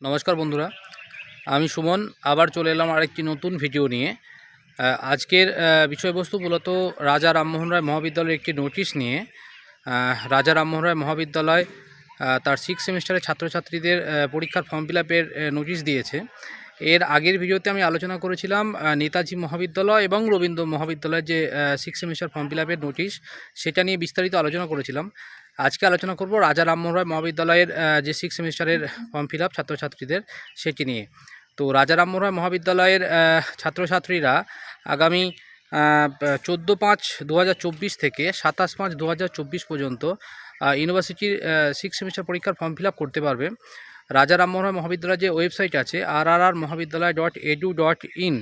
নমস্কার বন্ধুরা, আমি সুমন আবার চলে এলাম আরেকটি নতুন ভিডিও নিয়ে। আজকের বিষয়বস্তু মূলত রাজা রামমোহন রায় মহাবিদ্যালয়ের একটি নোটিশ নিয়ে। রাজা রামমোহন রায় মহাবিদ্যালয় তার 6th সেমিস্টারের ছাত্রছাত্রীদের পরীক্ষার ফর্ম ফিল আপের নোটিশ দিয়েছে। এর আগের ভিডিওতে আমি আলোচনা করেছিলাম নেতাজি মহাবিদ্যালয় এবং রবীন্দ্র মহাবিদ্যালয়ের যে 6th সেমিস্টার ফর্ম ফিল আপের নোটিশ, সেটা নিয়ে বিস্তারিত আলোচনা করেছিলাম। আজকে আলোচনা করব রাজা রামমোহন রায় মহাবিদ্যালয়ের যে 6th সেমিস্টারের ফর্ম ফিল আপ ছাত্রছাত্রীদের সেটি নিয়ে। তো রাজা রামমোহন রায় মহাবিদ্যালয়ের ছাত্রছাত্রীরা আগামী 14/5/2024 থেকে 27/5/2024 পর্যন্ত ইউনিভার্সিটির 6th সেমিস্টার পরীক্ষার ফর্ম ফিল আপ করতে পারবে। রাজা রামমোহন রায় মহাবিদ্যালয়ের যে ওয়েবসাইট আছে rrrmohabidalay.edu.in,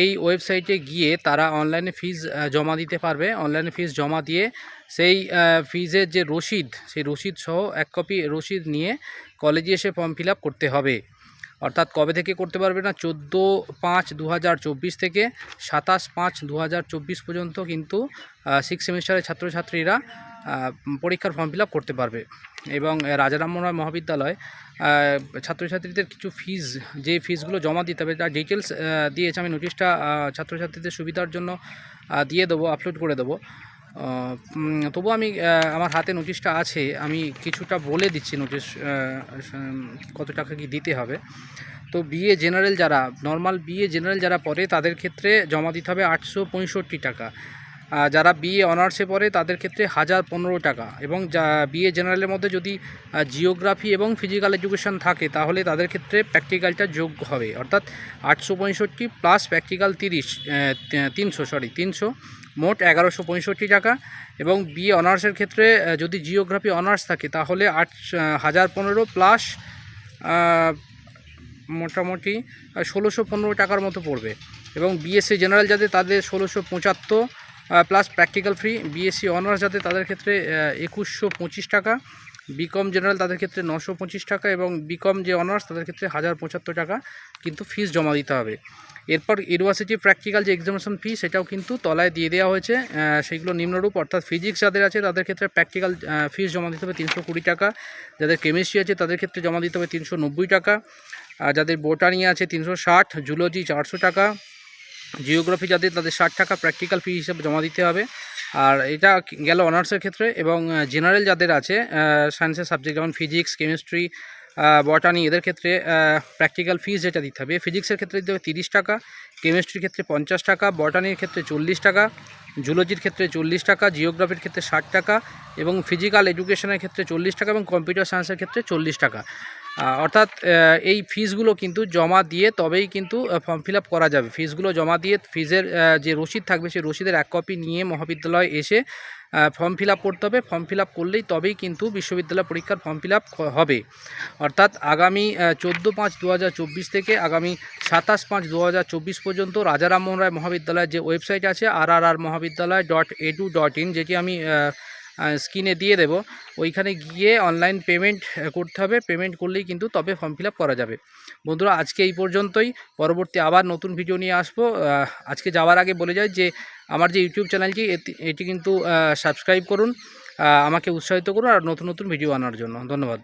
এই ওয়েবসাইটে গিয়ে তারা অনলাইনে ফিজ জমা দিতে পারবে। অনলাইনে ফিজ জমা দিয়ে সেই ফিজের যে রসিদ, সেই রসিদ সহ এক কপি রসিদ নিয়ে কলেজে এসে ফর্ম ফিল আপ করতে হবে। অর্থাৎ কবে থেকে করতে পারবে না, 14/5/2024 থেকে 27/5/2024 পর্যন্ত কিন্তু 6th সেমিস্টারের ছাত্রছাত্রীরা পরীক্ষার ফর্ম ফিল আপ করতে পারবে। এবং রাজা রামমোহন রায় মহাবিদ্যালয় ছাত্রছাত্রীদের কিছু ফিজ, যে ফিজগুলো জমা দিতে হবে তার ডিটেলস দিয়েছে। আমি নোটিশটা ছাত্রছাত্রীদের সুবিধার জন্য দিয়ে দেবো, আপলোড করে দেবো। তবু আমি আমার হাতে নোটিশটা আছে, আমি কিছুটা বলে দিচ্ছি নোটিশ কত টাকা কি দিতে হবে। তো বিএ জেনারেল যারা, নর্মাল বিএ জেনারেল যারা পড়ে তাদের ক্ষেত্রে জমা দিতে হবে 865 টাকা। যারা বিএ অনার্সে পড়ে তাদের ক্ষেত্রে 1015 টাকা। এবং বিএ জেনারেলের মধ্যে যদি জিওগ্রাফি এবং ফিজিক্যাল এডুকেশন থাকে তাহলে তাদের ক্ষেত্রে প্র্যাকটিক্যালটা যোগ হবে। অর্থাৎ 865 প্লাস প্র্যাকটিক্যাল 300 মোট 1165 টাকা। এবং বিএ অনার্সের ক্ষেত্রে যদি জিওগ্রাফি অনার্স থাকে তাহলে 1015 প্লাস মোটামুটি 1615 টাকার মতো পড়বে। এবং বিএসসি জেনারেল যাদের তাদের 1675 plus practical free. BSc honours যাদের তাদের ক্ষেত্রে 2125 টাকা। বিকম জেনারেল তাদের ক্ষেত্রে 925 টাকা। এবং বিকম যে অনার্স তাদের ক্ষেত্রে 1075 টাকা কিন্তু ফিস জমা দিতে হবে। এরপর ইউনিভার্সিটি প্র্যাকটিক্যাল যে এক্সামিনেশন ফি, সেটাও কিন্তু তলায় দিয়ে দেওয়া হয়েছে। সেইগুলো নিম্নরূপ, অর্থাৎ ফিজিক্স যাদের আছে তাদের ক্ষেত্রে প্র্যাকটিক্যাল ফিস জমা দিতে হবে 320 টাকা। যাদের কেমিস্ট্রি আছে তাদের ক্ষেত্রে জমা দিতে হবে 390 টাকা। যাদের বোটানি আছে 360, জুলজি 400 টাকা, জিওগ্রাফি যাদের তাদের 60 টাকা প্র্যাকটিক্যাল ফি হিসেবে জমা দিতে হবে। আর এটা গেল অনার্সের ক্ষেত্রে। এবং জেনারেল যাদের আছে সায়েন্সের সাবজেক্ট যেমন ফিজিক্স, কেমিস্ট্রি, বটানি, এদের ক্ষেত্রে প্র্যাকটিক্যাল ফিস যেটা দিতে হবে, ফিজিক্সের ক্ষেত্রে দিতে হবে 30 টাকা, কেমিস্ট্রির ক্ষেত্রে 50 টাকা, বটানির ক্ষেত্রে 40 টাকা, জুলজির ক্ষেত্রে 40 টাকা, জিওগ্রাফির ক্ষেত্রে 60 টাকা, এবং ফিজিক্যাল এডুকেশনের ক্ষেত্রে 40 টাকা, এবং কম্পিউটার সায়েন্সের ক্ষেত্রে 40 টাকা। অর্থাৎ এই ফিসগুলো কিন্তু জমা দিয়ে তবেই কিন্তু ফর্ম ফিল আপ করা যাবে। ফিসগুলো জমা দিয়ে ফিজের যে রসিদ থাকবে সেই রসিদের এক কপি নিয়ে মহাবিদ্যালয়ে এসে ফর্ম ফিল আপ করতে হবে। ফর্ম ফিল আপ করলেই তবেই কিন্তু বিশ্ববিদ্যালয় পরীক্ষার ফর্ম ফিল আপ হবে। অর্থাৎ আগামী 14/5/2024 থেকে আগামী 27/5/2024 পর্যন্ত রাজা রামমোহন রায় মহাবিদ্যালয়ের যে ওয়েবসাইট আছে rrrmohabidalay.edu.in, যেটি আমি স্ক্রিনে দিয়ে দেব, ওইখানে গিয়ে অনলাইন পেমেন্ট করতে হবে। পেমেন্ট করলেই কিন্তু তবে ফর্ম ফিল আপ করা যাবে। বন্ধুরা, আজকে এই পর্যন্তই। পরবর্তী আবার নতুন ভিডিও নিয়ে আসবো। আজকে যাওয়ার আগে বলে যাই যে আমার যে ইউটিউব চ্যানেলটি, এটি কিন্তু সাবস্ক্রাইব করুন, আমাকে উৎসাহিত করুন আর নতুন নতুন ভিডিও আনার জন্য। ধন্যবাদ।